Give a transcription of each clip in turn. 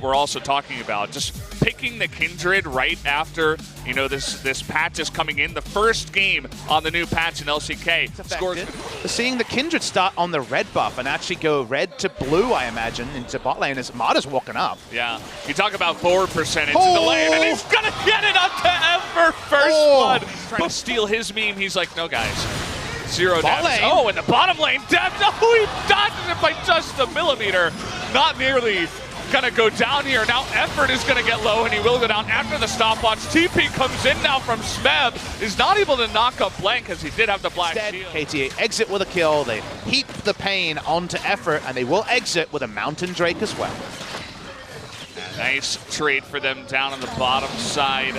what we're also talking about. Just picking the Kindred right after, you know, this patch is coming in. The first game on the new patch in LCK. Scores. Seeing the Kindred start on the red buff and actually go red to blue, I imagine, into bot lane as Mada's walking up. Yeah, you talk about forward percentage in the lane, and he's gonna get it onto Ember first blood. Trying to steal his meme, he's like, no guys, 0 damage. Oh, in the bottom lane, no, he dodges it by just a millimeter. Not nearly gonna go down here. Now Effort is gonna get low, and he will go down after the stopwatch. TP comes in now from Smeb, is not able to knock up Blank because he did have the black shield. KT exit with a kill, they heap the pain onto Effort, and they will exit with a Mountain Drake as well. Nice trade for them down on the bottom side.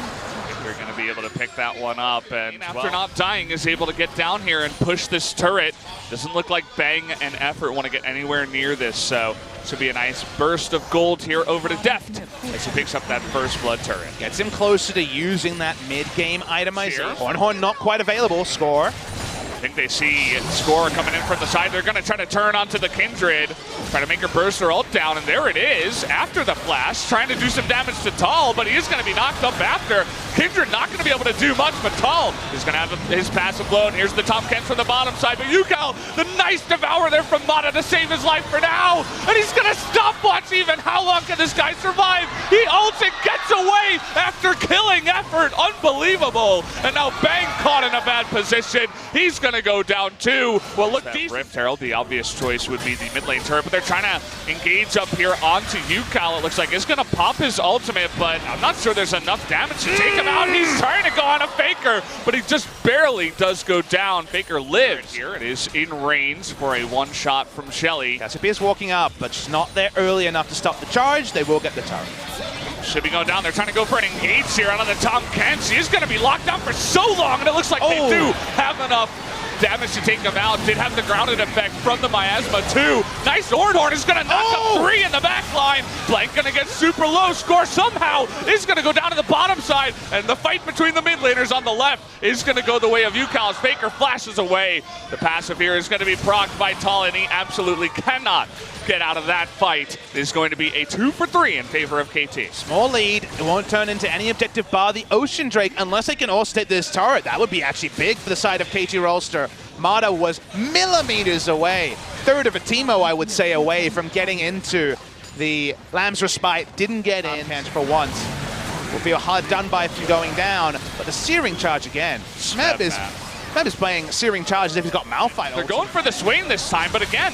They're going to be able to pick that one up, and after not dying is able to get down here and push this turret. Doesn't look like Bang and Effort want to get anywhere near this, so should be a nice burst of gold here over to Deft as he picks up that first blood turret. Gets him closer to using that mid-game itemization. Horn not quite available. Score. I think they see Score coming in from the side. They're going to try to turn onto the Kindred, try to make her burst her ult down, and there it is after the flash, trying to do some damage to Tal, but he is going to be knocked up after. Kindred not going to be able to do much, but Tal is going to have his passive blown. Here's the Tom Kent from the bottom side, but Yukal, the nice devour there from Mata to save his life for now, and he's going to stopwatch even. How long can this guy survive? He ults and gets away after killing Effort. Unbelievable. And now Bang caught in a bad position. He's going to go down too. Well, look, Rift Herald, the obvious choice would be the mid lane turret, but they're trying to engage up here onto Yukal. It looks like it's going to pop his ultimate, but I'm not sure there's enough damage to take him out. He's trying to go on a Faker, but he just barely does go down. Faker lives. Here it is in range for a one shot from Shelly. Cassiopeia's walking up, but she's not there early enough to stop the charge. They will get the turret. Should be going down. They're trying to go for an engage here out of the Tom Kent. She is going to be locked down for so long, and it looks like they do have enough damage to take him out. Did have the grounded effect from the miasma too. Nice Ornhorn is going to knock up 3 in the back line. Blank going to get super low. Score somehow is going to go down to the bottom side, and the fight between the mid laners on the left is going to go the way of Yukal as Faker flashes away. The passive here is going to be procced by Tal, and he absolutely cannot get out of that fight. It is going to be a 2 for 3 in favor of KT. Small lead. It won't turn into any objective bar the Ocean Drake unless they can all-state this turret. That would be actually big for the side of KT Rolster. Mada was millimeters away. Third of a Teemo, I would say, away from getting into the Lamb's Respite. Didn't get in for once. Will feel hard done by from going down, but the Searing Charge again. Smeb is playing Searing Charge as if he's got Malphite. They're going for the Swain this time, but again,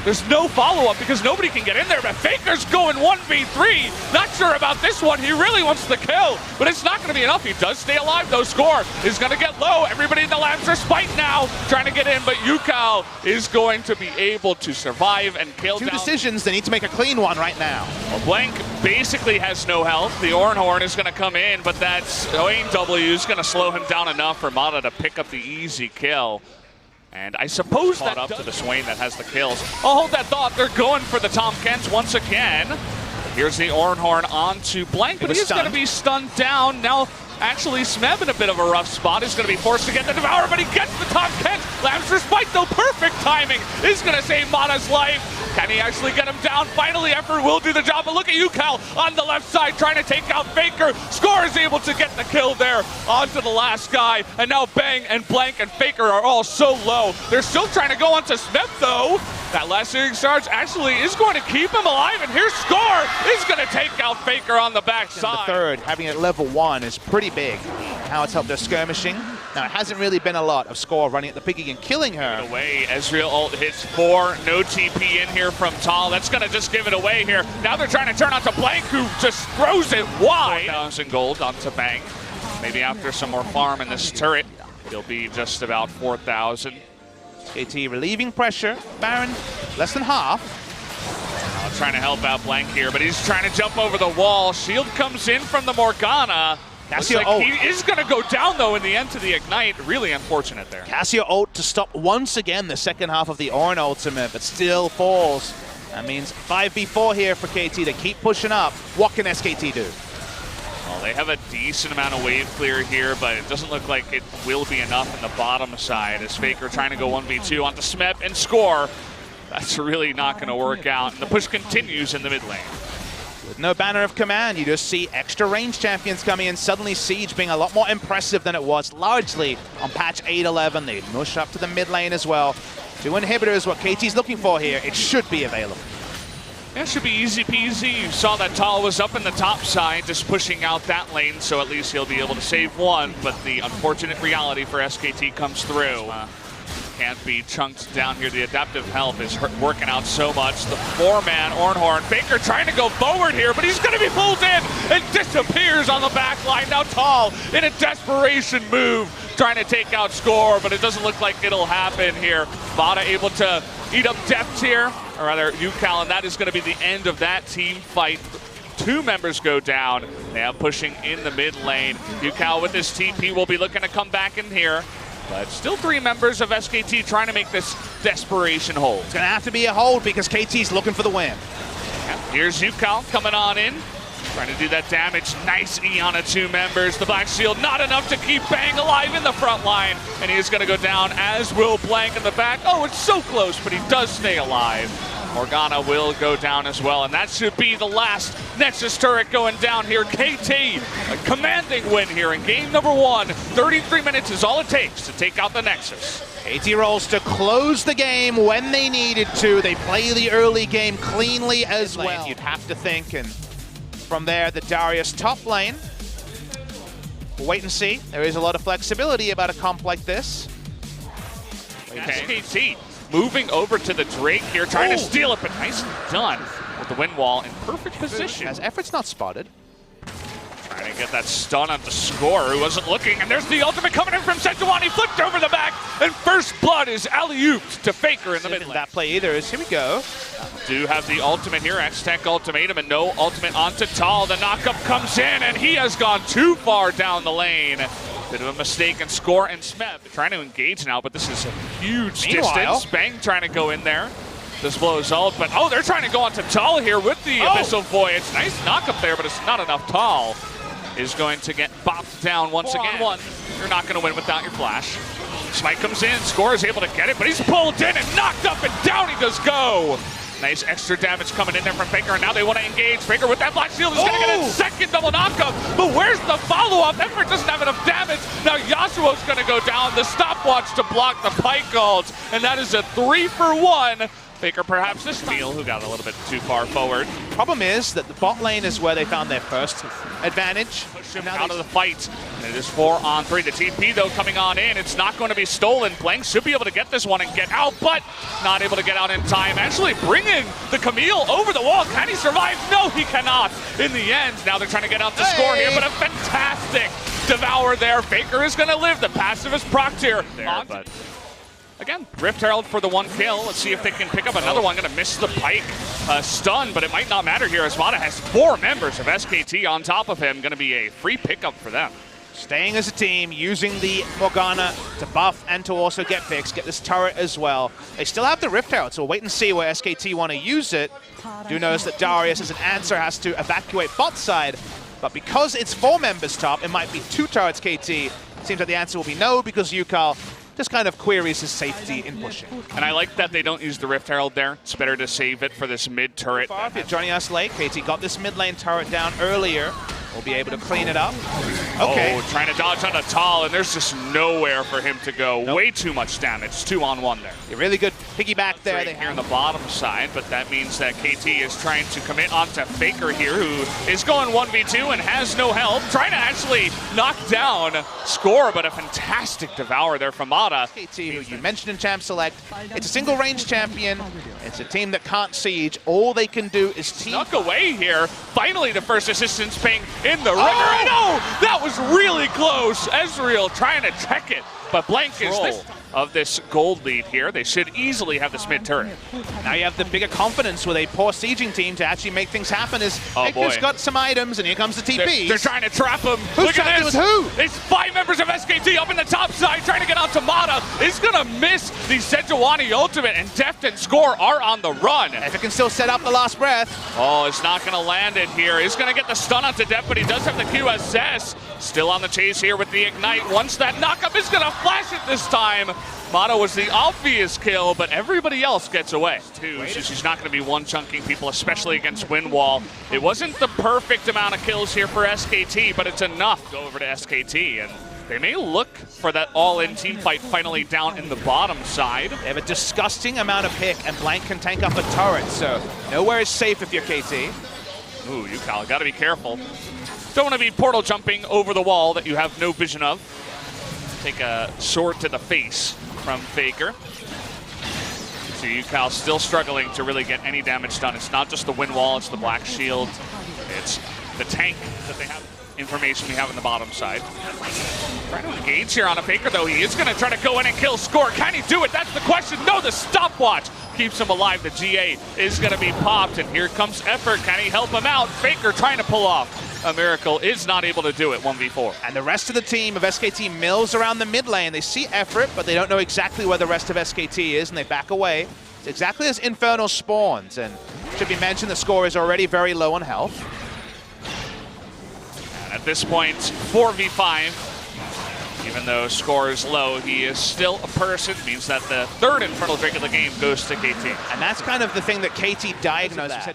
there's no follow-up because nobody can get in there, but Faker's going 1v3. Not sure about this one. He really wants the kill, but it's not going to be enough. He does stay alive, though. Score is going to get low. Everybody in the Lamb's Respite now trying to get in, but Yukal is going to be able to survive and kill down. Two decisions. They need to make a clean one right now. Well, Blank basically has no health. The Ornhorn is going to come in, but that Swain W is going to slow him down enough for Mata to pick up the easy kill. And I suppose that up to the Swain that has the kills. I'll hold that thought. They're going for the Tom Kent once again. Here's the Ornhorn onto Blank, but he's going to be stunned down. Now, actually, Smeb in a bit of a rough spot is going to be forced to get the Devour, but he gets the Tom Kent. Lamb's Respite, though, perfect timing, is going to save Mata's life. Can he actually get him down? Finally, Effort will do the job, but look at Yukal on the left side trying to take out Faker. Score is able to get the kill there onto the last guy, and now Bang and Blank and Faker are all so low. They're still trying to go onto Smith, though. That last Searing Charge actually is going to keep him alive, and here's Score is going to take out Faker on the back side. The third, having it level 1 is pretty big. How it's helped their skirmishing. Now, it hasn't really been a lot of Score running at the picking and killing her. Away, Ezreal ult hits 4, no TP in here from Tal. That's going to just give it away here. Now they're trying to turn onto Blank, who just throws it wide. 4,000 gold onto Bang. Maybe after some more farm in this turret, he'll be just about 4,000. KT relieving pressure. Baron, less than half. Trying to help out Blank here, but he's trying to jump over the wall. Shield comes in from the Morgana. Like he is going to go down, though, in the end to the Ignite. Really unfortunate there. Cassio ult to stop once again the second half of the Ornn ultimate, but still falls. That means 5v4 here for KT. They keep pushing up. What can SKT do? Well, they have a decent amount of wave clear here, but it doesn't look like it will be enough in the bottom side as Faker trying to go 1v2 onto Smeb and Score. That's really not going to work out, and the push continues in the mid lane. With With no banner of command, you just see extra range champions coming in. Suddenly Siege being a lot more impressive than it was largely on patch 8.11. They mush up to the mid lane as well. 2 inhibitors, what KT's looking for here. It should be available. Yeah, it should be easy peasy. You saw that Tal was up in the top side, just pushing out that lane, so at least he'll be able to save one. But the unfortunate reality for SKT comes through. Can't be chunked down here. The adaptive health is working out so much. The 4-man Ornhorn. Faker trying to go forward here, but he's going to be pulled in and disappears on the back line. Now Tal in a desperation move, trying to take out Score, but it doesn't look like it'll happen here. Vada able to eat up depth here, or rather UCal, and that is going to be the end of that team fight. 2 members go down. Now pushing in the mid lane. UCal with his TP will be looking to come back in here. But still 3 members of SKT trying to make this desperation hold. It's going to have to be a hold because KT's looking for the win. Yeah, here's UCal coming on in. Trying to do that damage. Nice E on 2 members. The Black Shield not enough to keep Bang alive in the front line. And he is going to go down, as will Blank in the back. Oh, it's so close, but he does stay alive. Morgana will go down as well, and that should be the last Nexus turret going down here. KT, a commanding win here in game number 1. 33 minutes is all it takes to take out the Nexus. KT Rolster closed the game when they needed to. They play the early game cleanly as well. You'd have to think, and from there, the Darius top lane. We'll wait and see. There is a lot of flexibility about a comp like this. Okay. SKT moving over to the Drake here, trying to steal it, but nicely done with the wind wall in perfect position. As effort's not spotted. Trying to get that stun on the Score, who wasn't looking, and there's the ultimate coming in from Sejuani, flipped over the back, and first blood is alley-ooped to Faker in the mid lane. That play either is, here we go. Do have the ultimate here, X-Tech ultimatum, and no ultimate onto Tal. The knockup comes in, and he has gone too far down the lane. Bit of a mistake, and Score and Smeb trying to engage now, but this is a huge distance. Bang trying to go in there. This blows ult, but oh, they're trying to go onto Tal here with the Abyssal Voyage. Nice knockup there, but it's not enough. Tal is going to get bopped down once again. You're not going to win without your flash. Smite comes in, Score is able to get it, but he's pulled in and knocked up, and down he does go. Nice extra damage coming in there from Faker, and now they want to engage. Faker with that Black Shield is going to get a second double knockup, but where's the follow-up? Effort doesn't have enough damage. Now Yasuo's going to go down, the stopwatch to block the Pike ult, and that is a 3-for-1. Faker perhaps this Neil, who got a little bit too far forward. Problem is that the bot lane is where they found their first advantage. Push him out of the fight. And it is 4-on-3. The TP, though, coming on in. It's not going to be stolen. Blank should be able to get this one and get out, but not able to get out in time. Actually bringing the Camille over the wall. Can he survive? No, he cannot. In the end, now they're trying to get out the Score here, but a fantastic Devour there. Faker is going to live. The passive is procced here. But again, Rift Herald for the 1 kill. Let's see if they can pick up another one. Going to miss the Pike stun, but it might not matter here as Vada has 4 members of SKT on top of him. Going to be a free pickup for them. Staying as a team, using the Morgana to buff and to also get picks, get this turret as well. They still have the Rift Herald, so we'll wait and see where SKT want to use it. Do notice that Darius, as an answer, has to evacuate bot side, but because it's 4 members top, it might be 2 turrets KT. Seems like the answer will be no, because UCal just kind of queries his safety in pushing. And I like that they don't use the Rift Herald there. It's better to save it for this mid turret. So far, if you're joining us late, KT got this mid lane turret down earlier. We'll be able to clean it up. Okay. Oh, trying to dodge on a Tal, and there's just nowhere for him to go. Nope. Way too much damage. 2-on-1 there. A really good piggyback there. They here on the bottom side, but that means that KT is trying to commit onto Faker here, who is going 1v2 and has no help. Trying to actually knock down Score, but a fantastic Devour there from Mata. KT, who you mentioned in Champ Select, it's a single range champion. It's a team that can't siege. All they can do is team. Snuck away here. Finally, the first assistance ping in the river. And oh, that was really close. Ezreal trying to check it, but Blank is of this gold lead here. They should easily have this mid turret. Now you have the bigger confidence with a poor sieging team to actually make things happen. As Hector's got some items, and here comes the TP. They're trying to trap him. Who's Look at this. With who? It's 5 members of SKT up in the top side trying to get out to Mata. He's going to miss the Sejuani ultimate, and Deft and Score are on the run. If it can still set up the last breath. Oh, it's not going to land it here. He's going to get the stun onto Deft, but he does have the QSS. Still on the chase here with the Ignite. Once that knockup is going to flash it this time. Mata was the obvious kill, but everybody else gets away, too. So she's not going to be one-chunking people, especially against Windwall. It wasn't the perfect amount of kills here for SKT, but it's enough. Go over to SKT, and they may look for that all-in team fight finally down in the bottom side. They have a disgusting amount of pick, and Blank can tank up a turret, so nowhere is safe if you're KT. Ooh, Yukal, gotta be careful. Don't want to be portal jumping over the wall that you have no vision of. Take a sword to the face from Faker. So Yukal still struggling to really get any damage done. It's not just the wind wall, it's the black shield. It's the tank that they have. Information we have on the bottom side. Trying to engage here on a Faker, though. He is going to try to go in and kill Score. Can he do it? That's the question. No, the stopwatch keeps him alive. The GA is going to be popped, and here comes Effort. Can he help him out? Faker trying to pull off a miracle, is not able to do it 1v4. And the rest of the team of SKT mills around the mid lane. They see Effort, but they don't know exactly where the rest of SKT is, and they back away. It's exactly as Infernal spawns, and should be mentioned the Score is already very low on health. At this point, 4v5. Even though Score is low, he is still a person. Means that the third Infernal Drake of the game goes to KT. And that's kind of the thing that KT diagnosed.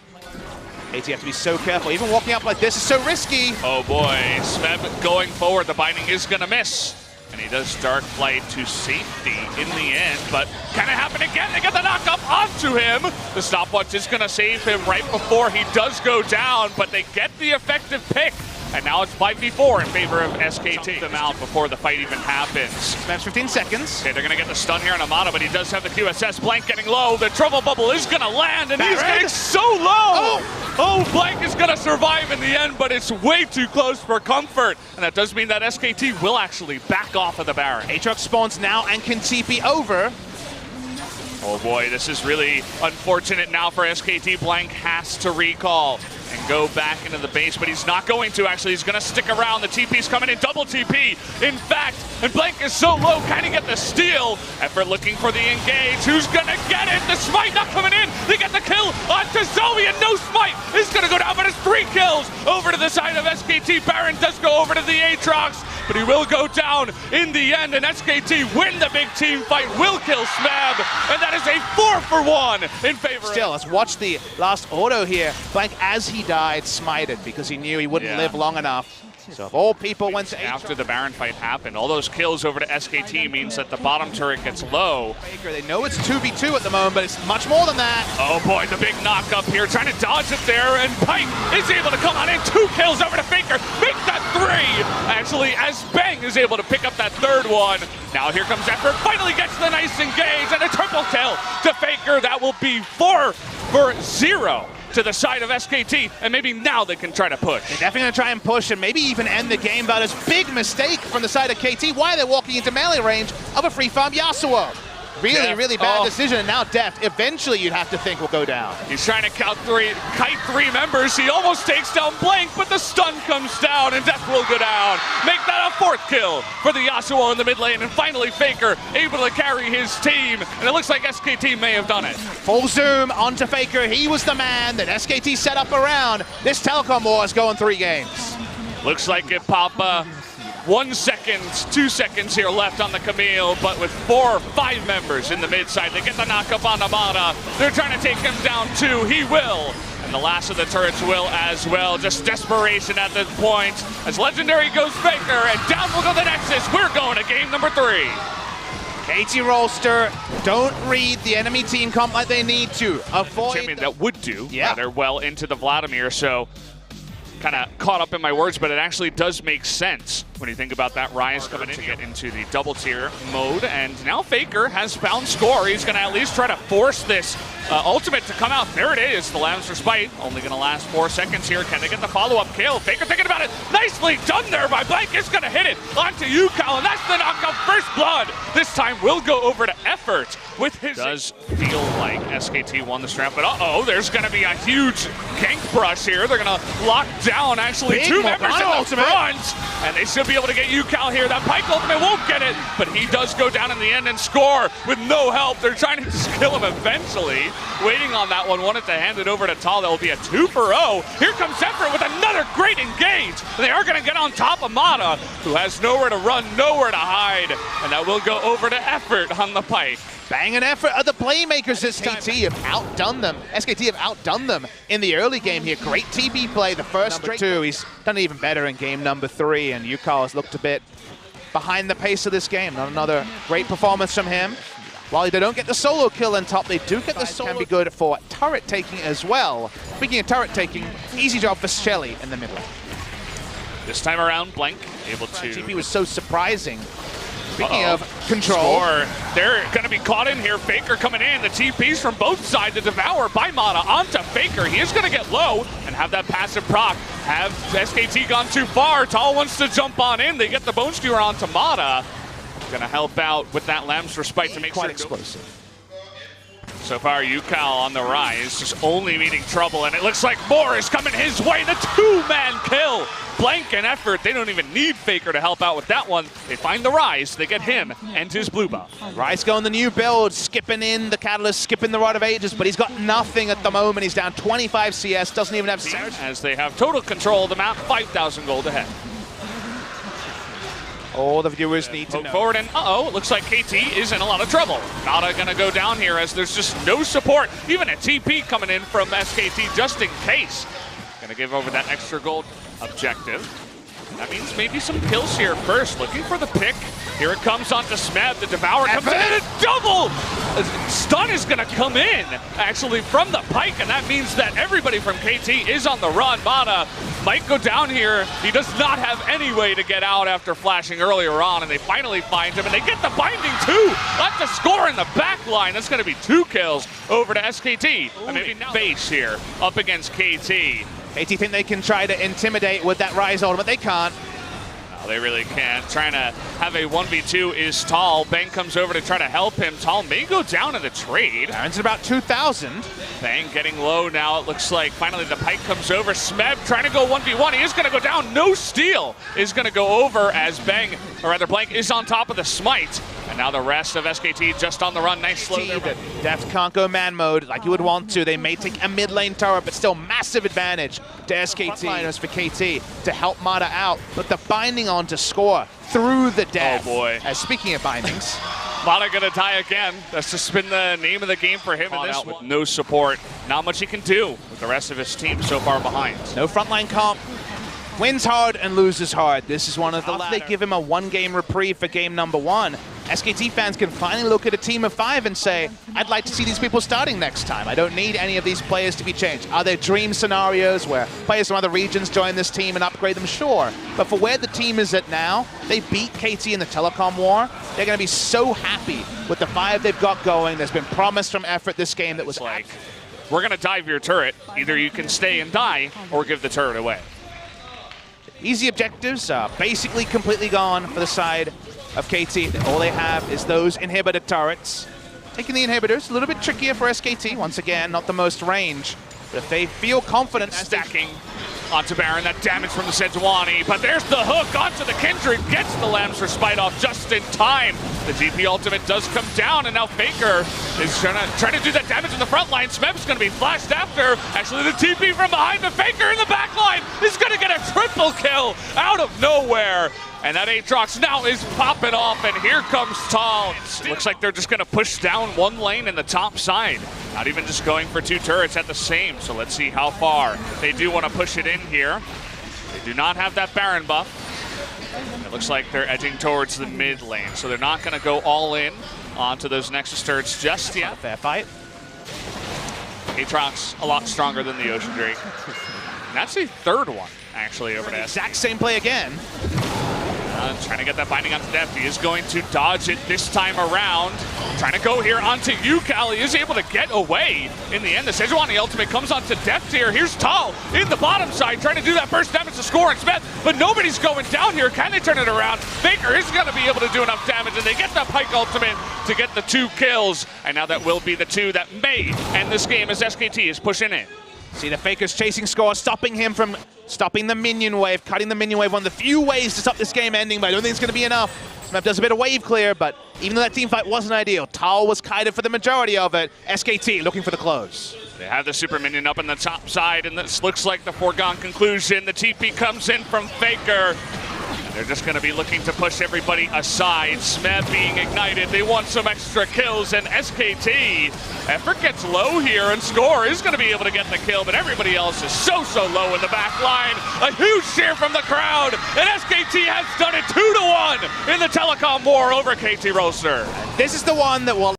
KT have to be so careful. Even walking up like this is so risky. Oh boy, Smeb going forward. The binding is going to miss. And he does Dark Flight to safety in the end, but can it happen again? They get the knock up onto him. The stopwatch is going to save him right before he does go down, but they get the effective pick. And now it's 5v4 in favor of SKT. Them out before the fight even happens. Match 15 seconds. Okay, they're going to get the stun here on Amada, but he does have the QSS. Blank getting low. The trouble bubble is going to land, and he's getting so low. Oh, Blank is going to survive in the end, but it's way too close for comfort. And that does mean that SKT will actually back off of the Baron. Aatrox spawns now and can TP over. Oh boy, this is really unfortunate now for SKT. Blank has to recall and go back into the base, but he's not going to actually. He's going to stick around. The TP's coming in, double TP. In fact, and Blank is so low, can he get the steal? Effort looking for the engage. Who's going to get it? The smite not coming in. They get the kill onto Zoe, and no smite is going to go down, but it's 3 kills over to the side of SKT. Baron does go over to the Aatrox, but he will go down in the end, and SKT win the big team fight, will kill Smeb, and that is a 4-for-1 in favor. Still, let's watch the last auto here. Blank, as he died, smited because he knew he wouldn't live long enough. So if all people went to after the Baron fight happened, all those kills over to SKT means that the bottom turret gets low. They know it's 2v2 at the moment, but it's much more than that. Oh boy, the big knock up here, trying to dodge it there, and Pike is able to come on in. 2 kills over to Faker, make that 3. Actually, as Bang is able to pick up that 3rd one. Now here comes Effort, finally gets the nice engage, and a triple kill to Faker. That will be 4-for-0. To the side of SKT, and maybe now they can try to push. They're definitely going to try and push and maybe even end the game, but it's a big mistake from the side of KT. Why are they walking into melee range of a free farm Yasuo? Really bad decision, and now Deft, eventually you'd have to think will go down. He's trying to kite 3 members. He almost takes down Blank, but the stun comes down, and Deft will go down. Make that a 4th kill for the Yasuo in the mid lane, and finally Faker able to carry his team, and it looks like SKT may have done it. Full zoom onto Faker. He was the man that SKT set up around. This Telecom war is going 3 games. Looks like it, Papa. 1 second, 2 seconds here left on the Camille, but with 4 or 5 members in the mid side, they get the knock up on Amada. They're trying to take him down too. He will. And the last of the turrets will as well. Just desperation at this point. As Legendary goes Faker, and down will go the Nexus. We're going to game number 3. KT Rolster don't read the enemy team comp like they need to. Avoid champion that would do rather well into the Vladimir, so kind of caught up in my words, but it actually does make sense when you think about that Rise coming in to get into the double tier mode. And now Faker has found Score. He's going to at least try to force this ultimate to come out. There it is, the Lambs for Spite. Only going to last 4 seconds here. Can they get the follow-up kill? Faker thinking about it. Nicely done there by Blank. Is going to hit it onto Yukal, and that's the knockout. First blood. This time will go over to Effort with his... Does feel like SKT won the strap, but uh-oh, there's going to be a huge gank brush here. They're going to lock down actually Big 2 members in the ultimate. front, and they should be able to get Yukal here. That Pike ultimate won't get it, but he does go down in the end and Score with no help. They're trying to just kill him eventually. Waiting on that one, wanted to hand it over to Tal. That will be a 2-for-0. Here comes Effort with another great straight engage. They are going to get on top of Mata, who has nowhere to run, nowhere to hide, and that will go over to Effort on the pike. Bang and Effort are the playmakers this time. SKT have outdone them. SKT have outdone them in the early game here. Great TB play, the first number 2. He's done even better in game number 3, and Yukal has looked a bit behind the pace of this game. Not another great performance from him. While they don't get the solo kill on top, they do get the solo. Can be good for turret taking as well. Speaking of turret taking, easy job for Shelly in the mid lane. This time around, Blank able to... TP was so surprising. Speaking of control. Score. They're going to be caught in here. Faker coming in. The TPs from both sides. The Devour by Mata onto Faker. He is going to get low and have that passive proc. Have SKT gone too far? Tal wants to jump on in. They get the Bone Skewer onto Mata. Going to help out with that Lamb's Respite to make quite sure explosive. So far, Yukal on the rise, just only meeting trouble, and it looks like more is coming his way. The 2-man kill. Blank and Effort, they don't even need Faker to help out with that one. They find the Rise, they get him and his blue buff. Rise going the new build, skipping in the Catalyst, skipping the Rod of Ages, but he's got nothing at the moment. He's down 25 CS, doesn't even have Surge. As they have total control of the map, 5,000 gold ahead. All the viewers need to know. Forward and it looks like KT is in a lot of trouble. Nada gonna go down here as there's just no support. Even a TP coming in from SKT just in case. Gonna give over that extra gold objective. That means maybe some kills here first. Looking for the pick. Here it comes onto Smeb. The Devour comes in and a double! Stun is gonna come in, actually, from the pike, and that means that everybody from KT is on the run. Mata might go down here. He does not have any way to get out after flashing earlier on, and they finally find him, and they get the binding too! That's a score in the back line. That's gonna be 2 kills over to SKT. And maybe base here up against KT. KT think they can try to intimidate with that Rise ultimate, they can't. No, they really can't. Trying to have a 1v2 is Tal. Bang comes over to try to help him. Tal may go down in the trade. Baron's at about 2,000. Bang getting low now. It looks like finally the pike comes over. Smeb trying to go 1v1. He is going to go down. No steal is going to go over as Bang, or rather Blank, is on top of the smite. And now the rest of SKT just on the run. Nice slow there. Deft can't go man mode like you would want to. They may take a mid lane turret, but still massive advantage to SKT. Frontliners for KT to help Mata out, but the binding on to score through the death. Oh boy. Speaking of bindings. Mata gonna die again. That's just been the name of the game for him in this one. With no support. Not much he can do with the rest of his team so far behind. No frontline comp. Wins hard and loses hard. This is one of the latter. They give him a 1-game reprieve for game number 1. SKT fans can finally look at a team of 5 and say, I'd like to see these people starting next time. I don't need any of these players to be changed. Are there dream scenarios where players from other regions join this team and upgrade them? Sure. But for where the team is at now, they beat KT in the Telecom war. They're going to be so happy with the 5 they've got going. There's been promise from Effort this game that was like, we're going to dive your turret. Either you can stay and die or give the turret away. Easy objectives are basically completely gone for the side of KT. All they have is those inhibitor turrets. Taking the inhibitors, a little bit trickier for SKT. Once again, not the most range. But if they feel confident stacking onto Baron, that damage from the Sejuani, but there's the hook onto the Kindred, gets the Lamb's Respite off just in time. The GP ultimate does come down, and now Faker is trying to do that damage in the front line. Smeb's going to be flashed after. Actually, the TP from behind, the Faker in the back line is going to get a triple kill out of nowhere. And that Aatrox now is popping off, and here comes Tal. Looks like they're just going to push down one lane in the top side. Not even just going for 2 turrets at the same, so let's see how far they do want to push it in here. They do not have that Baron buff. It looks like they're edging towards the mid lane, so they're not going to go all in onto those Nexus turrets just yet. Fair fight. Aatrox a lot stronger than the Ocean Drake. And that's the 3rd one, actually, over to S. Exact same play again. Trying to get that binding onto Deft. He is going to dodge it this time around. Trying to go here onto Yukal. He is able to get away in the end. The Sejuani ultimate comes onto Deft here. Here's Tal in the bottom side trying to do that burst damage to score and Smith, but nobody's going down here. Can they turn it around? Faker is going to be able to do enough damage, and they get the Pike ultimate to get the 2 kills. And now that will be the 2 that may end this game as SKT is pushing in. See the Faker's chasing score, stopping him from stopping the minion wave, cutting the minion wave. One of the few ways to stop this game ending, but I don't think it's going to be enough. Smeb does a bit of wave clear, but even though that team fight wasn't ideal, Tal was kited for the majority of it. SKT looking for the close. They have the super minion up on the top side, and this looks like the foregone conclusion. The TP comes in from Faker. They're just going to be looking to push everybody aside. Smeb being ignited. They want some extra kills, and SKT, effort gets low here, and Score is going to be able to get the kill, but everybody else is so low in the back line. A huge cheer from the crowd, and SKT has done it 2-1 in the Telecom war over KT Rolster. This is the one that will